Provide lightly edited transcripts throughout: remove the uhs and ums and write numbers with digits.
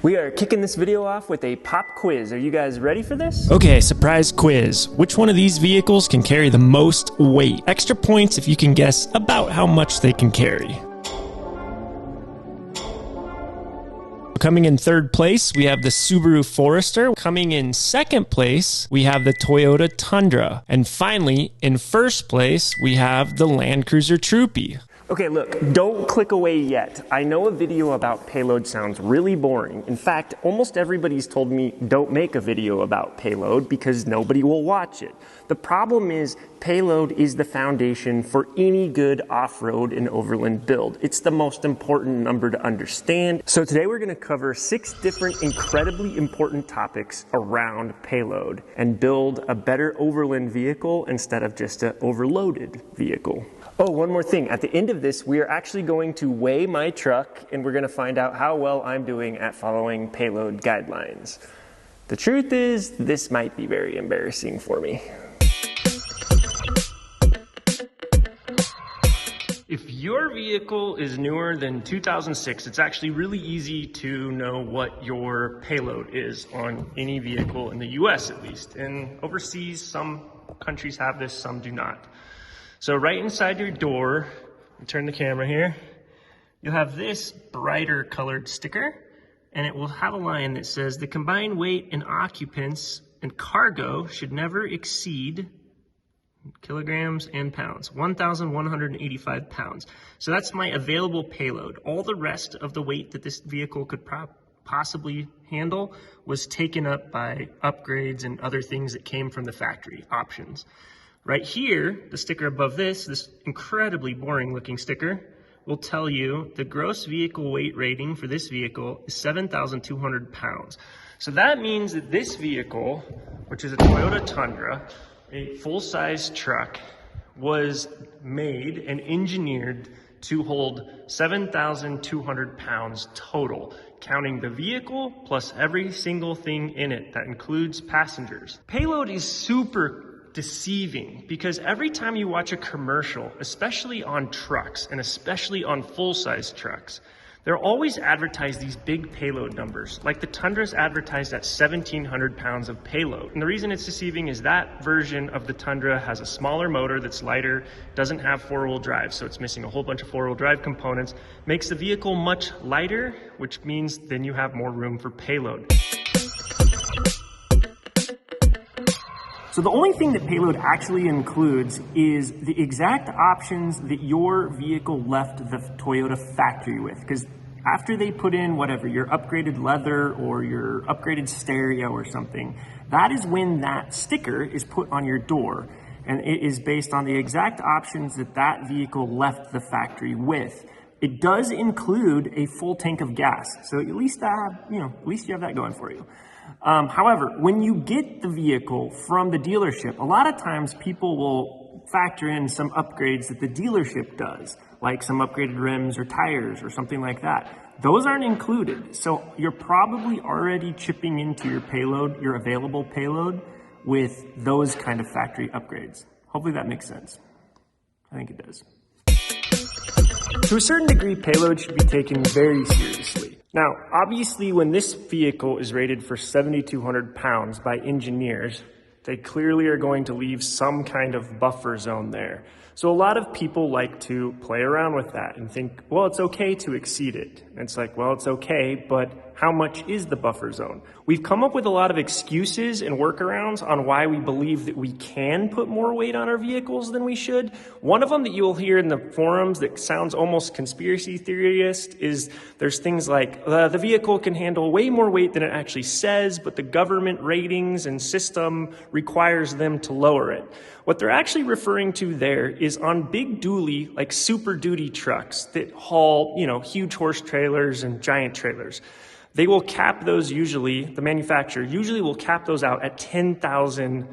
We are kicking this video off with a pop quiz. Are you guys ready for this? Okay, surprise quiz. Which one of these vehicles can carry the most weight? Extra points if you can guess about how much they can carry. Coming in third place, we have the Subaru Forester. Coming in second place, we have the Toyota Tundra. And finally, in first place, we have the Land Cruiser Troopy. Okay, look, don't click away yet. I know a video about Payload sounds really boring. In fact, almost everybody's told me don't make a video about Payload because nobody will watch it. The problem is Payload is the foundation for any good off-road and overland build. It's the most important number to understand. So today we're gonna cover 6 different incredibly important topics around Payload and build a better overland vehicle instead of just an overloaded vehicle. Oh, one more thing. At the end of this, we are actually going to weigh my truck and we're going to find out how well I'm doing at following Payload guidelines. The truth is, this might be very embarrassing for me. If your vehicle is newer than 2006, it's actually really easy to know what your payload is on any vehicle in the US at least. And overseas, some countries have this, some do not. So right inside your door, turn the camera here, you'll have this brighter colored sticker, and it will have a line that says the combined weight and occupants and cargo should never exceed kilograms and pounds, 1,185 pounds. So that's my available payload. All the rest of the weight that this vehicle could possibly handle was taken up by upgrades and other things that came from the factory, options. Right here, the sticker above this incredibly boring looking sticker, will tell you the gross vehicle weight rating for this vehicle is 7,200 pounds. So that means that this vehicle, which is a Toyota Tundra, a full-size truck, was made and engineered to hold 7,200 pounds total, counting the vehicle plus every single thing in it. That includes passengers. Payload is super deceiving because every time you watch a commercial, especially on trucks and especially on full-size trucks, they're always advertised these big payload numbers. Like the Tundra's advertised at 1,700 pounds of payload. And the reason it's deceiving is that version of the Tundra has a smaller motor that's lighter, doesn't have four-wheel drive, so it's missing a whole bunch of four-wheel drive components, makes the vehicle much lighter, which means then you have more room for payload. So the only thing that Payload actually includes is the exact options that your vehicle left the Toyota factory with. Because after they put in whatever, your upgraded leather or your upgraded stereo or something, that is when that sticker is put on your door. And it is based on the exact options that that vehicle left the factory with. It does include a full tank of gas. So at least you have that going for you. However, when you get the vehicle from the dealership, a lot of times people will factor in some upgrades that the dealership does, like some upgraded rims or tires or something like that. Those aren't included. So you're probably already chipping into your payload, your available payload, with those kind of factory upgrades. Hopefully that makes sense. I think it does. To a certain degree, Payload should be taken very seriously. Now, obviously, when this vehicle is rated for 7,200 pounds by engineers, they clearly are going to leave some kind of buffer zone there. So a lot of people like to play around with that and think, well, it's okay to exceed it. And it's like, well, it's okay, but how much is the buffer zone? We've come up with a lot of excuses and workarounds on why we believe that we can put more weight on our vehicles than we should. One of them that you'll hear in the forums that sounds almost conspiracy theorist is there's things like the vehicle can handle way more weight than it actually says, but the government ratings and system requires them to lower it. What they're actually referring to there is on big dually, like super duty trucks that haul, huge horse trailers and giant trailers. They will cap those usually, the manufacturer usually will cap those out at 10,000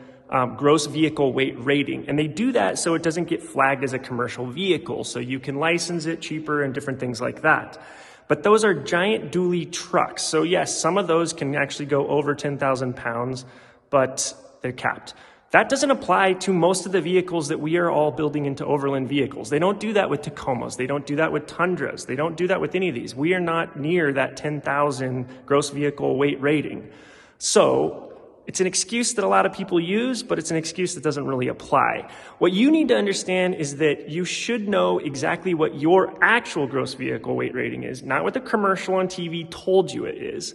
gross vehicle weight rating. And they do that so it doesn't get flagged as a commercial vehicle. So you can license it cheaper and different things like that. But those are giant dually trucks. So yes, some of those can actually go over 10,000 pounds, but they're capped. That doesn't apply to most of the vehicles that we are all building into Overland vehicles. They don't do that with Tacomas. They don't do that with Tundras. They don't do that with any of these. We are not near that 10,000 gross vehicle weight rating. So it's an excuse that a lot of people use, but it's an excuse that doesn't really apply. What you need to understand is that you should know exactly what your actual gross vehicle weight rating is, not what the commercial on TV told you it is.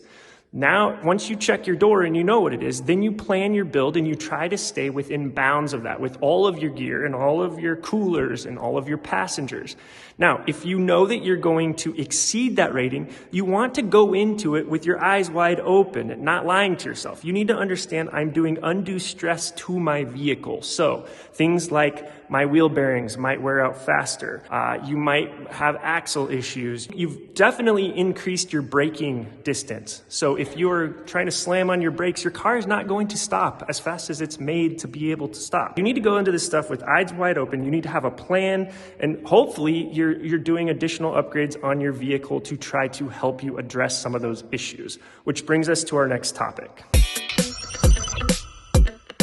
Now, once you check your door and you know what it is, then you plan your build and you try to stay within bounds of that with all of your gear and all of your coolers and all of your passengers. Now, if you know that you're going to exceed that rating, you want to go into it with your eyes wide open and not lying to yourself. You need to understand I'm doing undue stress to my vehicle. So things like my wheel bearings might wear out faster. You might have axle issues. You've definitely increased your braking distance. So if you're trying to slam on your brakes, your car is not going to stop as fast as it's made to be able to stop. You need to go into this stuff with eyes wide open. You need to have a plan, and hopefully you're doing additional upgrades on your vehicle to try to help you address some of those issues, which brings us to our next topic.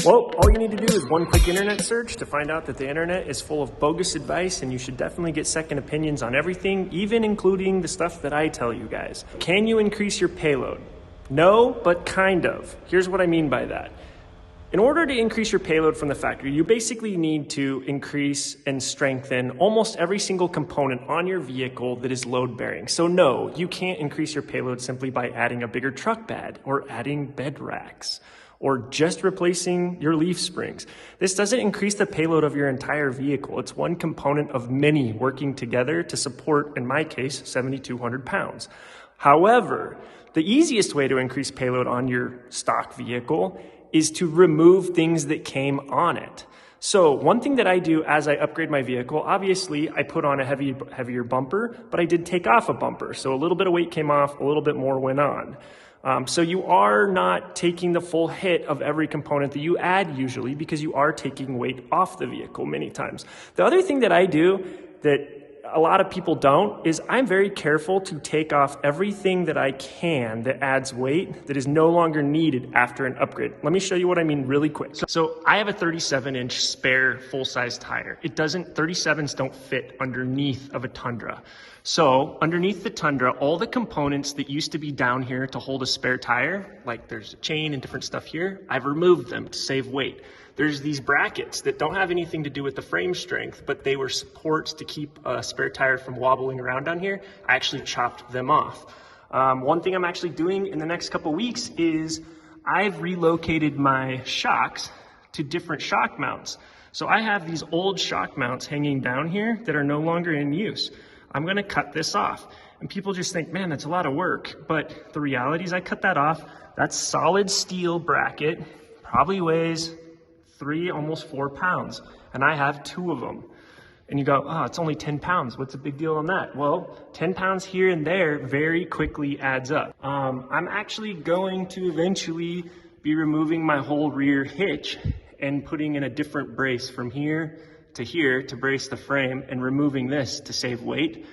Well, all you need to do is one quick internet search to find out that the internet is full of bogus advice, and you should definitely get second opinions on everything, even including the stuff that I tell you guys. Can you increase your payload? No, but kind of. Here's what I mean by that. In order to increase your payload from the factory, you basically need to increase and strengthen almost every single component on your vehicle that is load bearing. So no, you can't increase your payload simply by adding a bigger truck bed or adding bed racks or just replacing your leaf springs. This doesn't increase the payload of your entire vehicle. It's one component of many working together to support, in my case, 7,200 pounds. However, the easiest way to increase payload on your stock vehicle is to remove things that came on it. So one thing that I do as I upgrade my vehicle, obviously I put on a heavier bumper, but I did take off a bumper. So a little bit of weight came off, a little bit more went on. So you are not taking the full hit of every component that you add usually, because you are taking weight off the vehicle many times. The other thing that I do that a lot of people don't is I'm very careful to take off everything that I can that adds weight that is no longer needed after an upgrade. Let me show you what I mean really quick. So I have a 37-inch spare full-size tire. 37s don't fit underneath of a Tundra. So underneath the Tundra, all the components that used to be down here to hold a spare tire, like there's a chain and different stuff here, I've removed them to save weight. There's these brackets that don't have anything to do with the frame strength, but they were supports to keep a spare tire from wobbling around down here. I actually chopped them off. One thing I'm actually doing in the next couple weeks is I've relocated my shocks to different shock mounts. So I have these old shock mounts hanging down here that are no longer in use. I'm gonna cut this off. And people just think, man, that's a lot of work. But the reality is I cut that off. That's solid steel bracket, probably weighs 3, almost 4 pounds. And I have 2 of them. And you go, oh, it's only 10 pounds. What's the big deal on that? Well, 10 pounds here and there very quickly adds up. I'm actually going to eventually be removing my whole rear hitch and putting in a different brace from here to brace the frame, and removing this to save weight.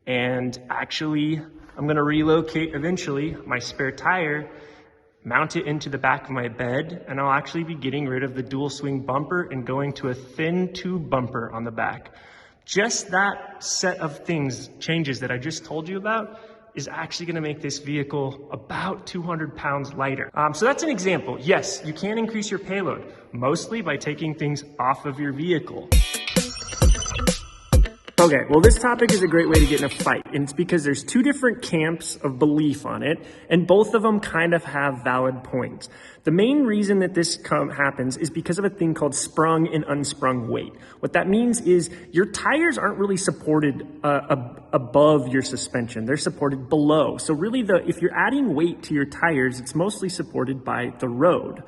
And actually, I'm gonna relocate eventually my spare tire, mount it into the back of my bed, and I'll actually be getting rid of the dual swing bumper and going to a thin tube bumper on the back. Just that set of changes that I just told you about is actually gonna make this vehicle about 200 pounds lighter. So that's an example. Yes, you can increase your payload, mostly by taking things off of your vehicle. Okay, well, this topic is a great way to get in a fight, and it's because there's 2 different camps of belief on it, and both of them kind of have valid points. The main reason that this happens is because of a thing called sprung and unsprung weight. What that means is your tires aren't really supported above your suspension. They're supported below. So really, if you're adding weight to your tires, it's mostly supported by the road.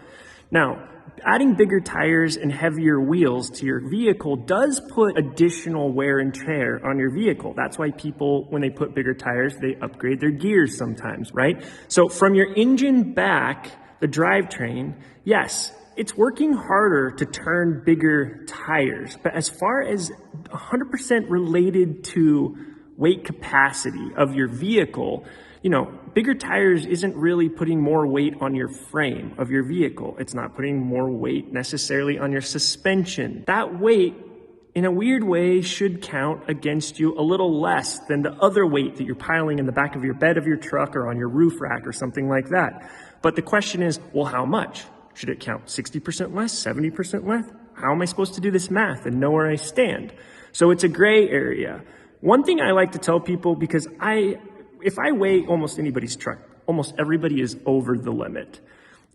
Now, adding bigger tires and heavier wheels to your vehicle does put additional wear and tear on your vehicle. That's why people, when they put bigger tires, they upgrade their gears sometimes, right? So from your engine back, the drivetrain, yes, it's working harder to turn bigger tires. But as far as 100% related to weight capacity of your vehicle, bigger tires isn't really putting more weight on your frame of your vehicle. It's not putting more weight necessarily on your suspension. That weight, in a weird way, should count against you a little less than the other weight that you're piling in the back of your bed of your truck or on your roof rack or something like that. But the question is, well, how much? Should it count 60% less, 70% less? How am I supposed to do this math and know where I stand? So it's a gray area. One thing I like to tell people, because if I weigh almost anybody's truck, almost everybody is over the limit.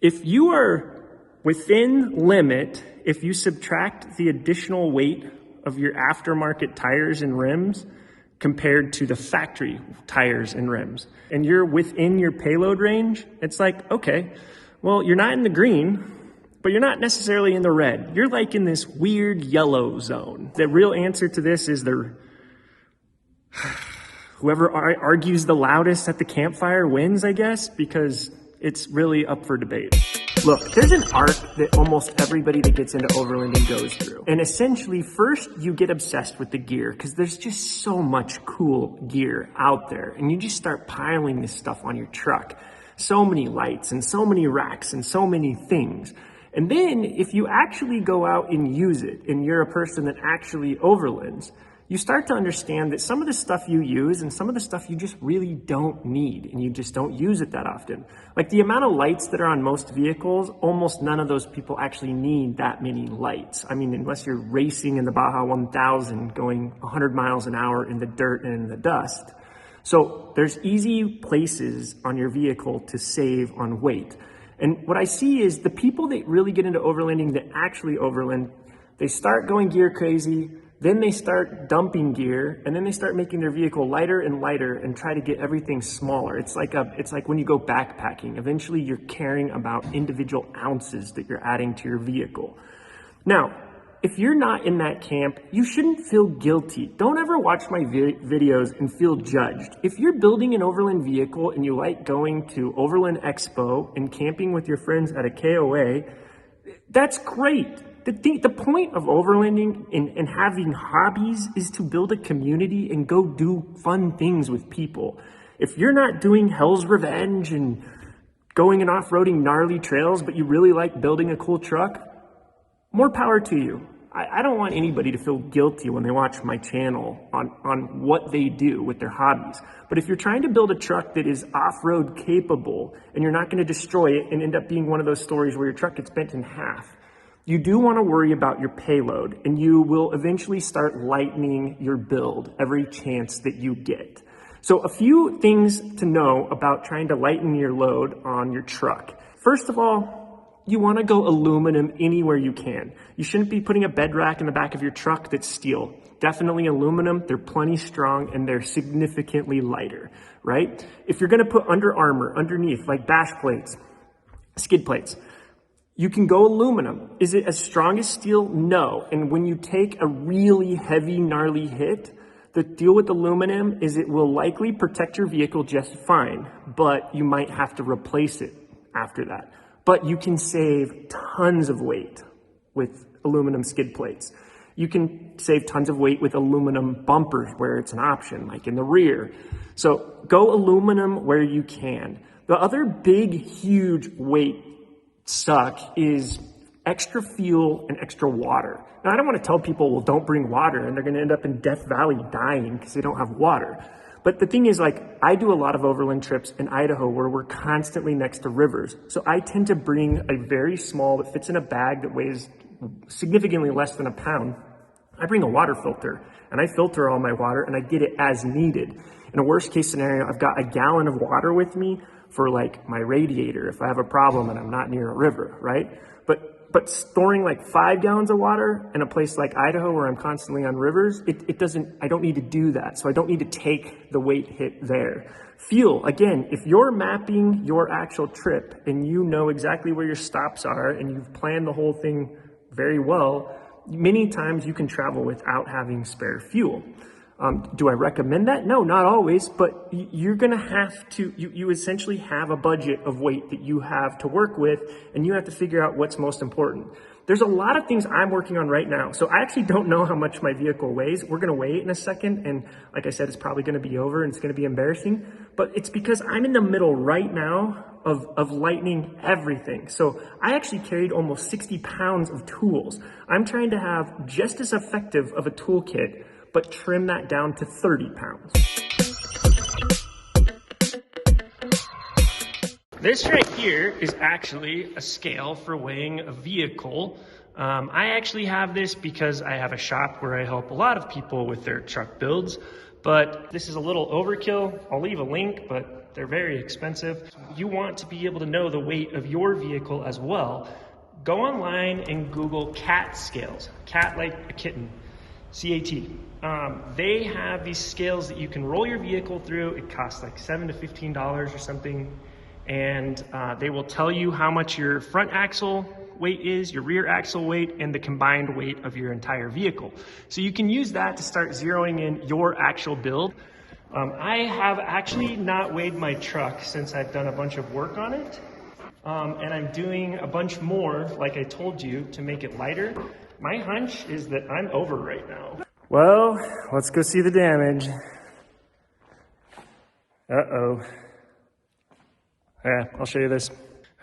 If you are within limit, if you subtract the additional weight of your aftermarket tires and rims compared to the factory tires and rims, and you're within your payload range, it's like, okay, well, you're not in the green, but you're not necessarily in the red. You're like in this weird yellow zone. The real answer to this is whoever argues the loudest at the campfire wins, I guess, because it's really up for debate. Look, there's an arc that almost everybody that gets into overlanding goes through. And essentially, first you get obsessed with the gear because there's just so much cool gear out there. And you just start piling this stuff on your truck. So many lights and so many racks and so many things. And then if you actually go out and use it, and you're a person that actually overlands, you start to understand that some of the stuff you use and some of the stuff you just really don't need, and you just don't use it that often. Like the amount of lights that are on most vehicles, almost none of those people actually need that many lights. I mean, unless you're racing in the Baja 1000 going 100 miles an hour in the dirt and in the dust. So there's easy places on your vehicle to save on weight. And what I see is the people that really get into overlanding, that actually overland, they start going gear crazy. Then they start dumping gear, and then they start making their vehicle lighter and lighter and try to get everything smaller. It's like when you go backpacking. Eventually, you're caring about individual ounces that you're adding to your vehicle. Now, if you're not in that camp, you shouldn't feel guilty. Don't ever watch my videos and feel judged. If you're building an overland vehicle and you like going to Overland Expo and camping with your friends at a KOA, that's great. The point of overlanding and having hobbies is to build a community and go do fun things with people. If you're not doing Hell's Revenge and going and off-roading gnarly trails, but you really like building a cool truck, more power to you. I don't want anybody to feel guilty when they watch my channel on what they do with their hobbies. But if you're trying to build a truck that is off-road capable and you're not going to destroy it and end up being one of those stories where your truck gets bent in half, you do want to worry about your payload, and you will eventually start lightening your build every chance that you get. So a few things to know about trying to lighten your load on your truck. First of all, you want to go aluminum anywhere you can. You shouldn't be putting a bed rack in the back of your truck that's steel. Definitely aluminum. They're plenty strong and they're significantly lighter, right? If you're going to put Under Armour underneath, like bash plates, skid plates, you can go aluminum. Is it as strong as steel? No. And when you take a really heavy, gnarly hit, the deal with aluminum is it will likely protect your vehicle just fine, but you might have to replace it after that. But you can save tons of weight with aluminum skid plates. You can save tons of weight with aluminum bumpers where it's an option, like in the rear. So go aluminum where you can. The other big, huge weight suck is extra fuel and extra water. Now, I don't want to tell people, well, don't bring water, and they're going to end up in Death Valley dying because they don't have water. But the thing is, like, I do a lot of overland trips in Idaho where we're constantly next to rivers. So I tend to bring a very small, that fits in a bag that weighs significantly less than a pound. I bring a water filter, and I filter all my water, and I get it as needed. In a worst case scenario, I've got a gallon of water with me for like my radiator if I have a problem and I'm not near a river, right? But storing like 5 gallons of water in a place like Idaho where I'm constantly on rivers, I don't need to do that. So I don't need to take the weight hit there. Fuel, again, if you're mapping your actual trip and you know exactly where your stops are and you've planned the whole thing very well, many times you can travel without having spare fuel. Do I recommend that? No, not always, but you're going to have to, you essentially have a budget of weight that you have to work with, and you have to figure out what's most important. There's a lot of things I'm working on right now. So I actually don't know how much my vehicle weighs. We're going to weigh it in a second. And like I said, it's probably going to be over and it's going to be embarrassing. but it's because I'm in the middle right now of lightening everything. So I actually carried almost 60 pounds of tools. I'm trying to have just as effective of a toolkit, but trim that down to 30 pounds. This right here is actually a scale for weighing a vehicle. I actually have this because I have a shop where I help a lot of people with their truck builds, but this is a little overkill. I'll leave a link, but they're very expensive. You want to be able to know the weight of your vehicle as well. Go online and Google CAT scales. Cat like a kitten, C-A-T. They have these scales that you can roll your vehicle through. It costs like $7 to $15 or something. And they will tell you how much your front axle weight is, your rear axle weight, and the combined weight of your entire vehicle. So you can use that to start zeroing in your actual build. I have actually not weighed my truck since I've done a bunch of work on it. And I'm doing a bunch more, like I told you, to make it lighter. My hunch is that I'm over right now. Well, let's go see the damage. Uh-oh. Yeah, I'll show you this.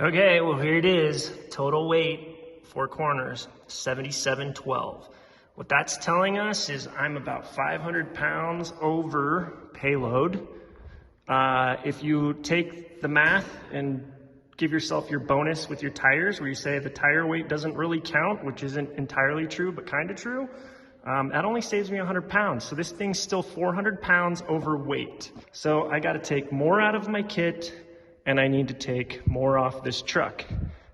Okay, well here it is. Total weight, 4 corners, 7712. What that's telling us is I'm about 500 pounds over payload. If you take the math and give yourself your bonus with your tires, where you say the tire weight doesn't really count, which isn't entirely true, but kind of true, that only saves me 100 pounds. So this thing's still 400 pounds overweight. So I got to take more out of my kit, and I need to take more off this truck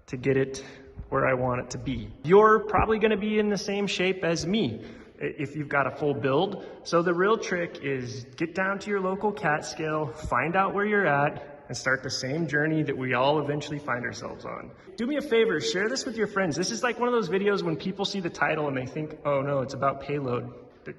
to get it where I want it to be. You're probably gonna be in the same shape as me if you've got a full build. So the real trick is get down to your local CAT scale, find out where you're at, and start the same journey that we all eventually find ourselves on. Do me a favor, share this with your friends. This is like one of those videos when people see the title and they think, oh no, it's about payload.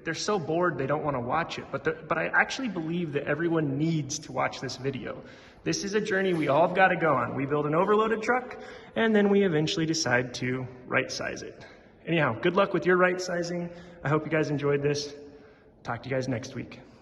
They're so bored they don't want to watch it, but I actually believe that everyone needs to watch this video. This is a journey we all have got to go on. We build an overloaded truck, and then we eventually decide to right-size it. Anyhow, good luck with your right-sizing. I hope you guys enjoyed this. Talk to you guys next week.